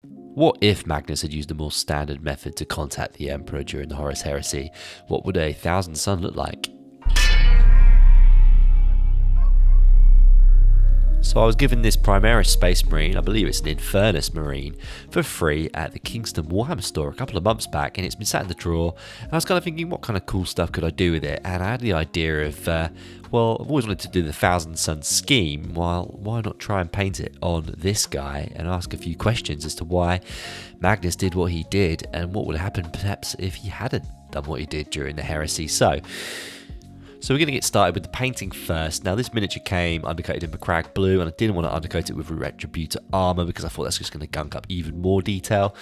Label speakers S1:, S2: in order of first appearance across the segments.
S1: What if Magnus had used a more standard method to contact the Emperor during the Horus Heresy? What would a Thousand Sun look like? So I was given this Primaris Space Marine, I believe it's an Infernus Marine, for free at the Kingston Warhammer store a couple of months back, and it's been sat in the drawer, and I was kind of thinking what kind of cool stuff could I do with it, and I had the idea of, well, I've always wanted to do the Thousand Sun scheme, why not try and paint it on this guy and ask a few questions as to why Magnus did what he did, and what would happen perhaps if he hadn't done what he did during the Heresy. So we're going to get started with the painting first. Now this miniature came undercoated in Macragge Blue, and I didn't want to undercoat it with Retributor Armour because I thought that's just going to gunk up even more detail.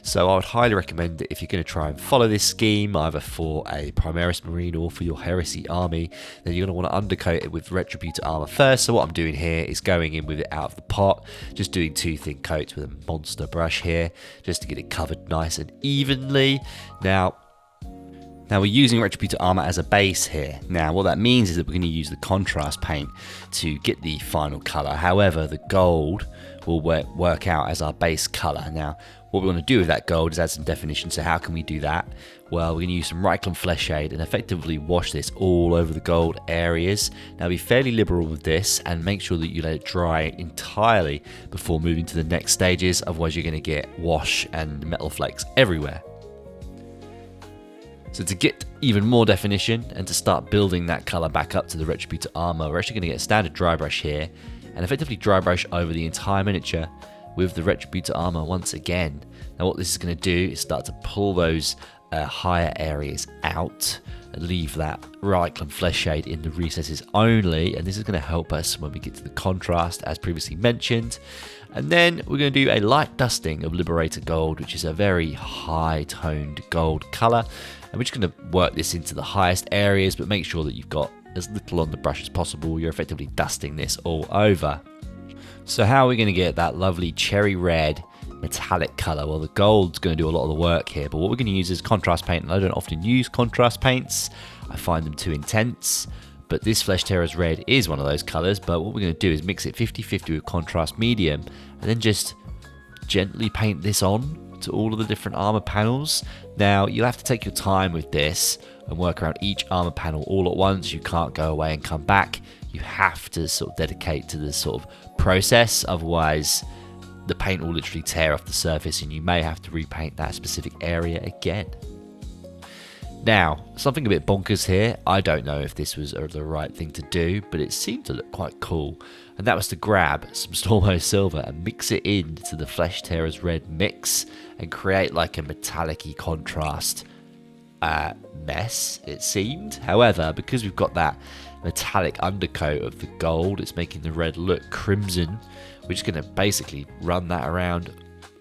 S1: So I would highly recommend that if you're going to try and follow this scheme, either for a Primaris Marine or for your Heresy army, then you're going to want to undercoat it with Retributor Armour first. So what I'm doing here is going in with it out of the pot, just doing 2 thin coats with a monster brush here, just to get it covered nice and evenly. Now we're using Retributor Armour as a base here. Now what that means is that we're going to use the contrast paint to get the final colour. However, the gold will work out as our base colour. Now what we want to do with that gold is add some definition. So how can we do that? Well, we're going to use some Reikland Fleshshade and effectively wash this all over the gold areas. Now be fairly liberal with this and make sure that you let it dry entirely before moving to the next stages. Otherwise you're going to get wash and metal flakes everywhere. So to get even more definition and to start building that colour back up to the Retributor Armour, we're actually going to get a standard dry brush here and effectively dry brush over the entire miniature with the Retributor Armour once again. Now what this is going to do is start to pull those higher areas out and leave that Reikland Fleshshade in the recesses only, and this is going to help us when we get to the contrast as previously mentioned. And then we're going to do a light dusting of Liberator Gold, which is a very high toned gold colour, and we're just going to work this into the highest areas, but make sure that you've got as little on the brush as possible. You're effectively dusting this all over. So how are we going to get that lovely cherry red metallic colour? Well, the gold's going to do a lot of the work here, but what we're going to use is contrast paint, and I don't often use contrast paints. I find them too intense, but this Flesh Tearers Red is one of those colours. But what we're going to do is mix it 50-50 with contrast medium, and then just gently paint this on to all of the different armour panels. Now you'll have to take your time with this and work around each armour panel all at once. You can't go away and come back. You have to sort of dedicate to this sort of process, otherwise the paint will literally tear off the surface and you may have to repaint that specific area again. Now, something a bit bonkers here. I don't know if this was the right thing to do, but it seemed to look quite cool. And that was to grab some Stormhost Silver and mix it into the Flesh Tearers Red mix and create like a metallic-y contrast mess, it seemed. However, because we've got that metallic undercoat of the gold, it's making the red look crimson. We're just going to basically run that around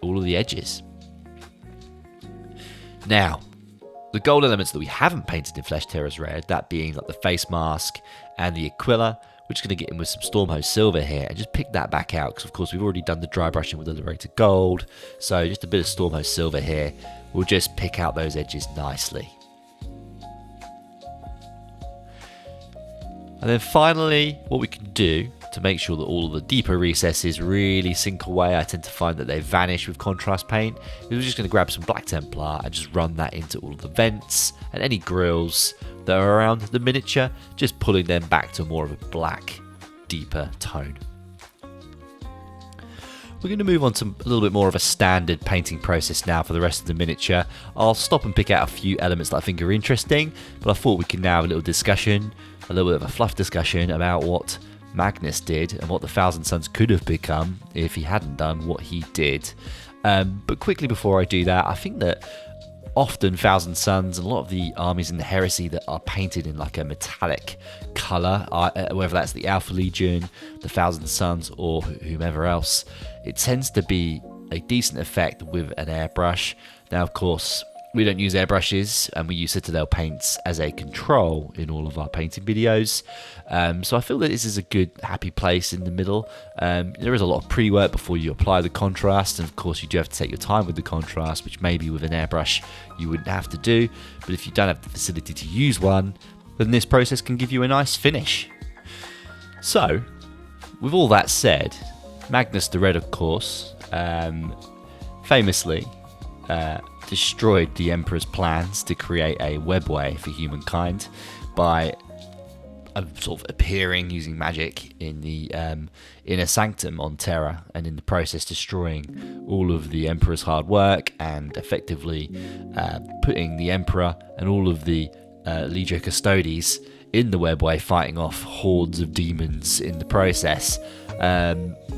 S1: all of the edges. Now, the gold elements that we haven't painted in Flesh Tearers Red, that being like the face mask and the Aquila, we're just going to get in with some Stormhost Silver here and just pick that back out, because of course we've already done the dry brushing with the Liberator Gold, so just a bit of Stormhost Silver here will just pick out those edges nicely. And then finally, what we can do to make sure that all of the deeper recesses really sink away, I tend to find that they vanish with contrast paint, is we're just going to grab some Black Templar and just run that into all of the vents and any grills that are around the miniature, just pulling them back to more of a black, deeper tone. We're going to move on to a little bit more of a standard painting process now for the rest of the miniature. I'll stop and pick out a few elements that I think are interesting, but I thought we could now have a little discussion, a little bit of a fluff discussion about what Magnus did and what the Thousand Suns could have become if he hadn't done what he did. But quickly before I do that, I think that often Thousand Suns and a lot of the armies in the Heresy that are painted in like a metallic colour, whether that's the Alpha Legion, the Thousand Suns, or whomever else, it tends to be a decent effect with an airbrush. Now, of course, we don't use airbrushes and we use Citadel paints as a control in all of our painting videos. So I feel that this is a good happy place in the middle. There is a lot of pre-work before you apply the contrast, and of course you do have to take your time with the contrast, which maybe with an airbrush you wouldn't have to do. But if you don't have the facility to use one, then this process can give you a nice finish. So, with all that said, Magnus the Red, of course, famously destroyed the Emperor's plans to create a webway for humankind by sort of appearing using magic in the inner sanctum on Terra, and in the process destroying all of the Emperor's hard work and effectively putting the Emperor and all of the Legio Custodes in the webway, fighting off hordes of demons in the process.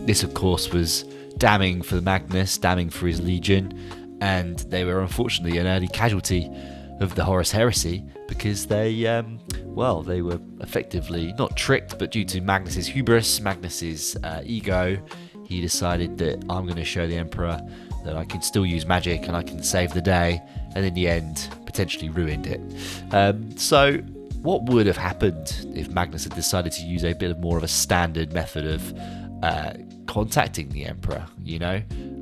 S1: This, of course, was damning for Magnus, damning for his legion, and they were unfortunately an early casualty of the Horus heresy, because they were effectively not tricked, but due to Magnus's hubris, Magnus's ego, he decided that I'm going to show the Emperor that I can still use magic and I can save the day, and in the end potentially ruined it. So what would have happened if Magnus had decided to use a bit more of a standard method of contacting the Emperor?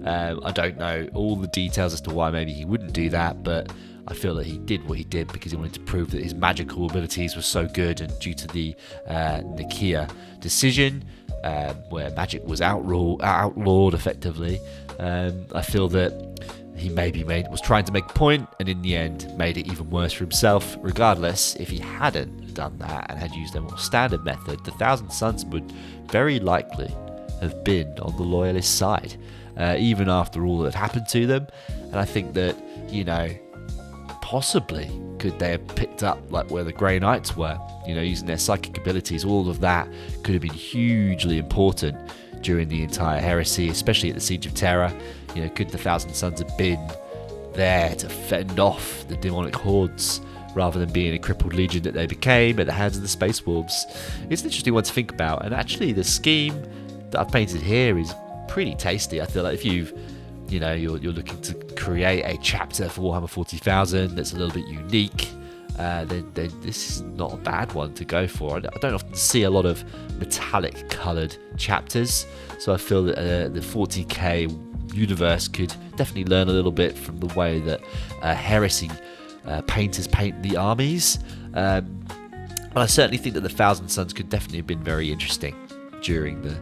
S1: I don't know all the details as to why maybe he wouldn't do that, but I feel that he did what he did because he wanted to prove that his magical abilities were so good, and due to the Nicaea decision, where magic was outlawed effectively, I feel that he maybe was trying to make a point, and in the end made it even worse for himself. Regardless, if he hadn't done that and had used a more standard method, the Thousand Sons would very likely have been on the loyalist side, even after all that had happened to them. And I think that, possibly could they have picked up like where the Grey Knights were, using their psychic abilities. All of that could have been hugely important during the entire heresy, especially at the Siege of Terra. Could the Thousand Sons have been there to fend off the demonic hordes rather than being a crippled legion that they became at the hands of the Space Wolves? It's an interesting one to think about, and actually the scheme that I've painted here is pretty tasty. I feel like if you're looking to create a chapter for Warhammer 40,000 that's a little bit unique, then this is not a bad one to go for. I don't often see a lot of metallic coloured chapters, so I feel that the 40k universe could definitely learn a little bit from the way that heresy painters paint the armies. And I certainly think that the Thousand Sons could definitely have been very interesting during the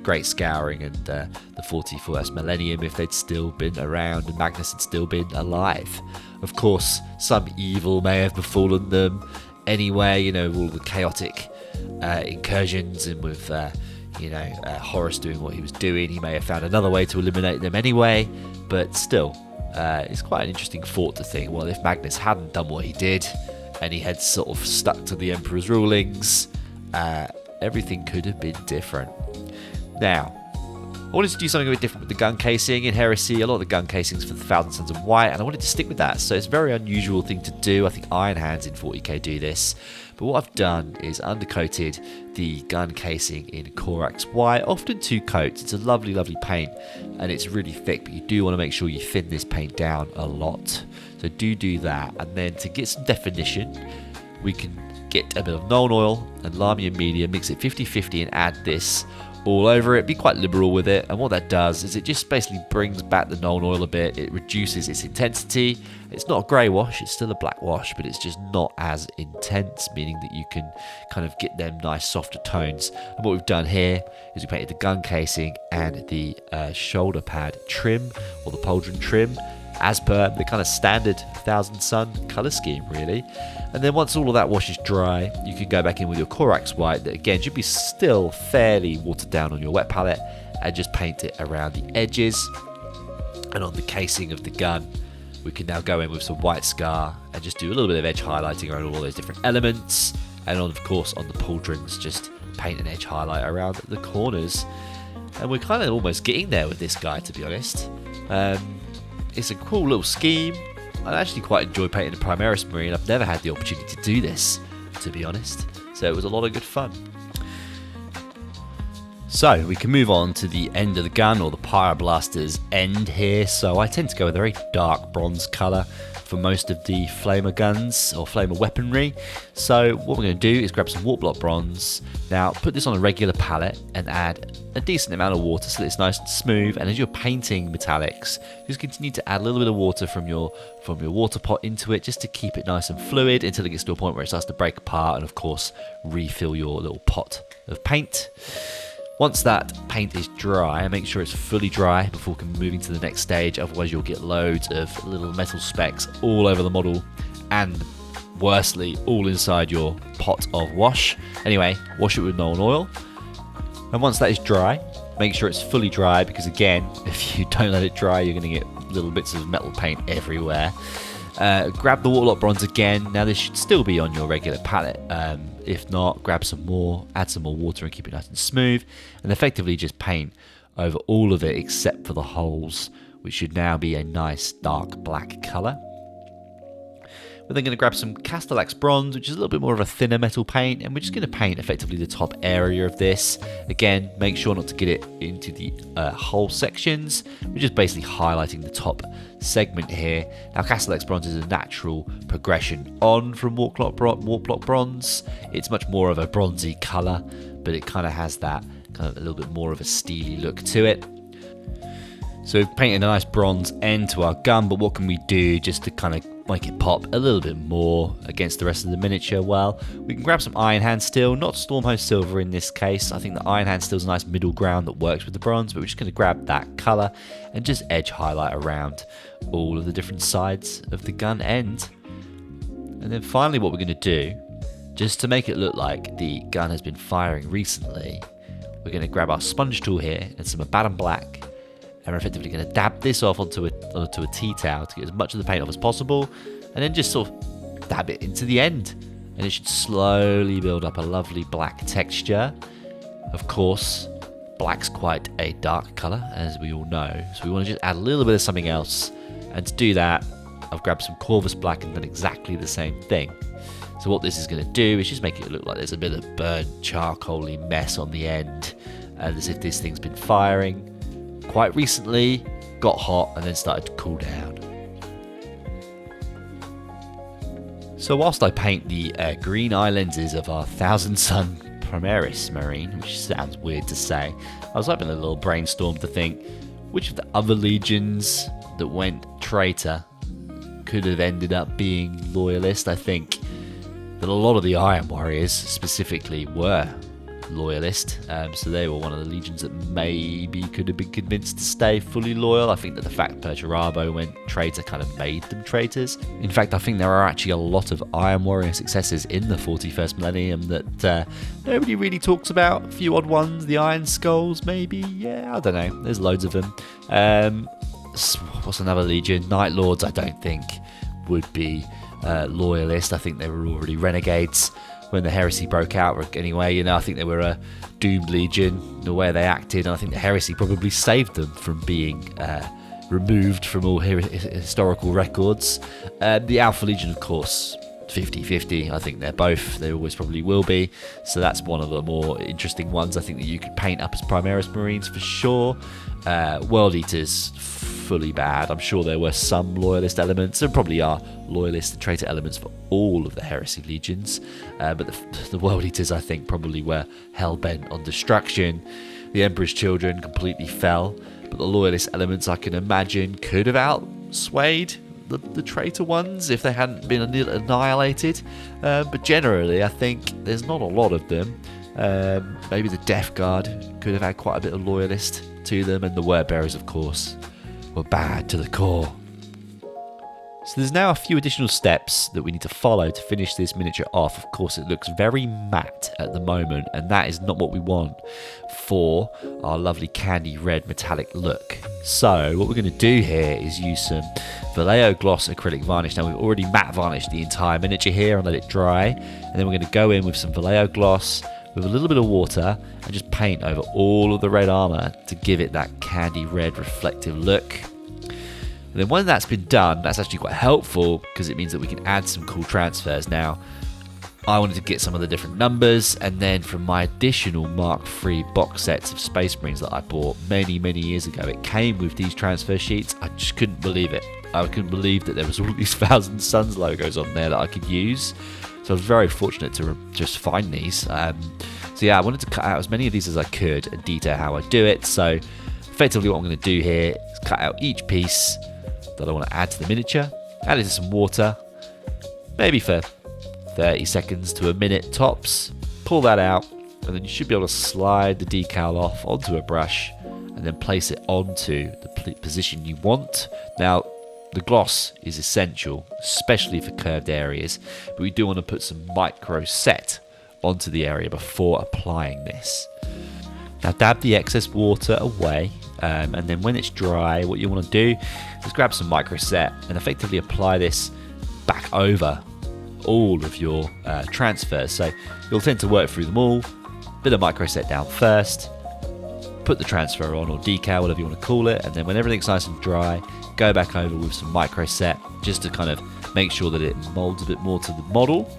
S1: Great Scouring and the 41st Millennium, if they'd still been around and Magnus had still been alive. Of course, some evil may have befallen them anyway, all the chaotic incursions, and with Horus doing what he was doing, he may have found another way to eliminate them anyway. But still, it's quite an interesting thought to think, well, if Magnus hadn't done what he did and he had sort of stuck to the Emperor's rulings, everything could have been different. Now, I wanted to do something a bit different with the gun casing. In Heresy, a lot of the gun casings for the Thousand Sons of White, and I wanted to stick with that. So it's a very unusual thing to do. I think Iron Hands in 40k do this. But what I've done is undercoated the gun casing in Corax White, often 2 coats. It's a lovely, lovely paint, and it's really thick, but you do want to make sure you thin this paint down a lot. So do that. And then to get some definition, we can get a bit of Nuln Oil and Lahmian Medium, mix it 50-50 and add this all over it. Be quite liberal with it, and what that does is it just basically brings back the Nuln Oil a bit. It reduces its intensity. It's not a grey wash, it's still a black wash, but it's just not as intense, meaning that you can kind of get them nice softer tones. And what we've done here is we painted the gun casing and the shoulder pad trim, or the pauldron trim, as per the kind of standard Thousand Sun colour scheme, really. And then once all of that washes dry, you can go back in with your Corax White, that again should be still fairly watered down on your wet palette, and just paint it around the edges. And on the casing of the gun, we can now go in with some white scar and just do a little bit of edge highlighting around all those different elements. And of course on the pauldrons, just paint an edge highlight around the corners. And we're kind of almost getting there with this guy, to be honest. It's a cool little scheme. I actually quite enjoy painting the Primaris Marine. I've never had the opportunity to do this, to be honest. So it was a lot of good fun. So we can move on to the end of the gun, or the Pyreblaster's End here. So I tend to go with a very dark bronze colour for most of the flamer guns or flamer weaponry. So what we're going to do is grab some Wart Block bronze. Now put this on a regular palette and add a decent amount of water so that it's nice and smooth. And as you're painting metallics, just continue to add a little bit of water from your water pot into it, just to keep it nice and fluid until it gets to a point where it starts to break apart, and of course refill your little pot of paint. Once that paint is dry, make sure it's fully dry before moving to the next stage, otherwise you'll get loads of little metal specks all over the model and, worstly, all inside your pot of wash. Anyway, wash it with Nuln Oil. And once that is dry, make sure it's fully dry, because again, if you don't let it dry, you're going to get little bits of metal paint everywhere. Grab the Warlock Bronze again. Now this should still be on your regular palette. If not, grab some more, add some more water and keep it nice and smooth, and effectively just paint over all of it except for the holes, which should now be a nice dark black colour. We're then going to grab some Castellax Bronze, which is a little bit more of a thinner metal paint, and we're just going to paint effectively the top area of this. Again, make sure not to get it into the hole sections. We're just basically highlighting the top segment here. Now, Castellax Bronze is a natural progression on from Warplock Bronze. It's much more of a bronzy colour, but it kind of has that kind of a little bit more of a steely look to it. So we've painted a nice bronze end to our gun, but what can we do just to kind of make it pop a little bit more against the rest of the miniature? Well, we can grab some Iron Hand Steel, not Stormhost Silver in this case. I think the Iron Hand Steel is a nice middle ground that works with the bronze, but we're just going to grab that colour and just edge highlight around all of the different sides of the gun end. And then finally what we're going to do, just to make it look like the gun has been firing recently, we're going to grab our sponge tool here and some Abaddon Black, and we're effectively going to dab this off onto a tea towel to get as much of the paint off as possible, and then just sort of dab it into the end, and it should slowly build up a lovely black texture. Of course, black's quite a dark colour, as we all know, so we want to just add a little bit of something else, and to do that I've grabbed some Corvus Black and done exactly the same thing. So what this is going to do is just make it look like there's a bit of burnt charcoaly mess on the end, as if this thing's been firing quite recently, got hot, and then started to cool down. So whilst I paint the green eye lenses of our Thousand Sun Primaris Marine, which sounds weird to say, I was having a little brainstorm to think which of the other legions that went traitor could have ended up being loyalist. I think that a lot of the Iron Warriors specifically were loyalist, so they were one of the legions that maybe could have been convinced to stay fully loyal. I think that the fact Perturabo went traitor kind of made them traitors. In fact, I think there are actually a lot of Iron Warrior successors in the 41st millennium that nobody really talks about. A few odd ones, the Iron Skulls maybe, yeah, I don't know, there's loads of them. What's another legion? Night Lords I don't think would be loyalist. I think they were already renegades when the heresy broke out anyway. You know, I think they were a doomed legion the way they acted, and I think the heresy probably saved them from being removed from all historical records. The Alpha Legion, of course, 50-50. I think they're both. They always probably will be. So that's one of the more interesting ones I think that you could paint up as Primaris Marines for sure. World Eaters, fully bad. I'm sure there were some loyalist elements. There probably are loyalist and traitor elements for all of the heresy legions, but the World Eaters I think probably were hell-bent on destruction. The Emperor's Children completely fell, but the loyalist elements I can imagine could have outswayed the traitor ones if they hadn't been annihilated, but generally I think there's not a lot of them. Maybe the Death Guard could have had quite a bit of loyalist to them, and the Word Bearers, of course, were bad to the core. So there's now a few additional steps that we need to follow to finish this miniature off. Of course, it looks very matte at the moment, and that is not what we want for our lovely candy red metallic look. So what we're going to do here is use some Vallejo Gloss acrylic varnish. Now we've already matte varnished the entire miniature here and let it dry, and then we're going to go in with some Vallejo Gloss with a little bit of water and just paint over all of the red armour to give it that candy red reflective look. And then when that's been done, that's actually quite helpful because it means that we can add some cool transfers. Now, I wanted to get some of the different numbers, and then from my additional Mark III box sets of Space Marines that I bought many years ago, it came with these transfer sheets. I just couldn't believe it. I couldn't believe that there was all these Thousand Suns logos on there that I could use. So I was very fortunate to just find these. So yeah, I wanted to cut out as many of these as I could and detail how I do it. So effectively what I'm going to do here is cut out each piece that I want to add to the miniature, add it to some water, maybe for 30 seconds to a minute tops, pull that out, and and then you should be able to slide the decal off onto a brush and then place it onto the position you want. Now, the gloss is essential, especially for curved areas, but we do want to put some micro set onto the area before applying this. Now dab the excess water away, and then when it's dry, what you want to do is grab some micro set and effectively apply this back over all of your transfers. So you'll tend to work through them all, bit of micro set down first, put the transfer on, or decal, whatever you want to call it, and then when everything's nice and dry, go back over with some micro set just to kind of make sure that it molds a bit more to the model.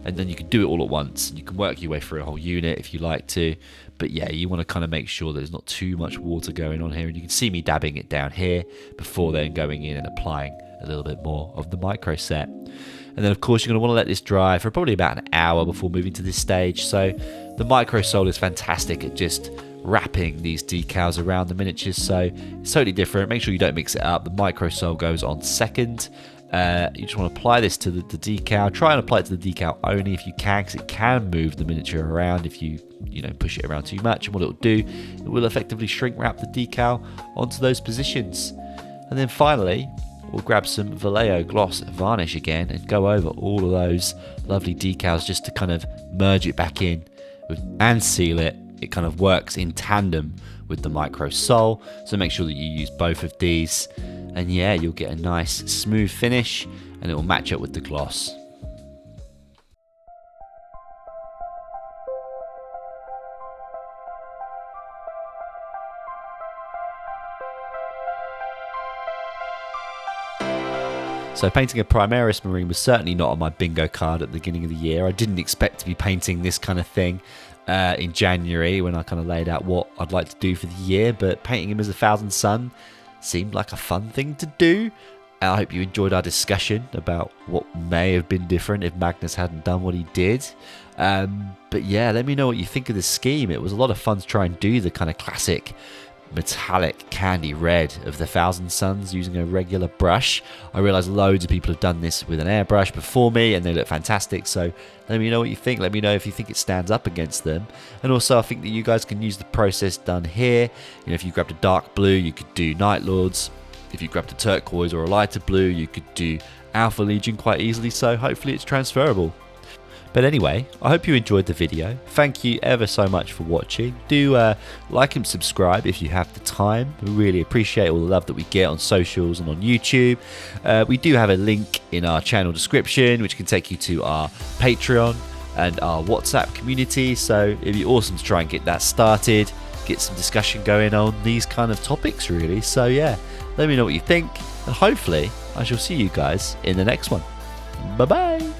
S1: And then you can do it all at once. You can work your way through a whole unit if you like to. But yeah, you want to kind of make sure that there's not too much water going on here. And you can see me dabbing it down here before then going in and applying a little bit more of the micro set. And then of course you're going to want to let this dry for probably about an hour before moving to this stage. So the micro sole is fantastic at just wrapping these decals around the miniatures. So it's totally different. Make sure you don't mix it up. The micro sole goes on second. You just want to apply this to the decal. Try and apply it to the decal only if you can, because it can move the miniature around if you push it around too much. And what it will do, it will effectively shrink wrap the decal onto those positions. And then finally, we'll grab some Vallejo gloss varnish again and go over all of those lovely decals just to kind of merge it back in and seal it. It kind of works in tandem with the micro sole, so make sure that you use both of these, and yeah, you'll get a nice smooth finish and it will match up with the gloss. So painting a Primaris Marine was certainly not on my bingo card at the beginning of the year. I didn't expect to be painting this kind of thing in January when I kind of laid out what I'd like to do for the year, but painting him as a Thousand Sun seemed like a fun thing to do. I hope you enjoyed our discussion about what may have been different if Magnus hadn't done what he did. But yeah, let me know what you think of the scheme. It was a lot of fun to try and do the kind of classic metallic candy red of the Thousand Suns using a regular brush. I realise loads of people have done this with an airbrush before me and they look fantastic, so let me know what you think. Let me know if you think it stands up against them. And also I think that you guys can use the process done here. If you grabbed a dark blue, you could do Night Lords. If you grabbed a turquoise or a lighter blue, you could do Alpha Legion quite easily, so hopefully it's transferable. But anyway, I hope you enjoyed the video. Thank you ever so much for watching. Do like and subscribe if you have the time. We really appreciate all the love that we get on socials and on YouTube. We do have a link in our channel description which can take you to our Patreon and our WhatsApp community. So it'd be awesome to try and get that started, get some discussion going on these kind of topics really. So yeah, let me know what you think, and hopefully I shall see you guys in the next one. Bye bye.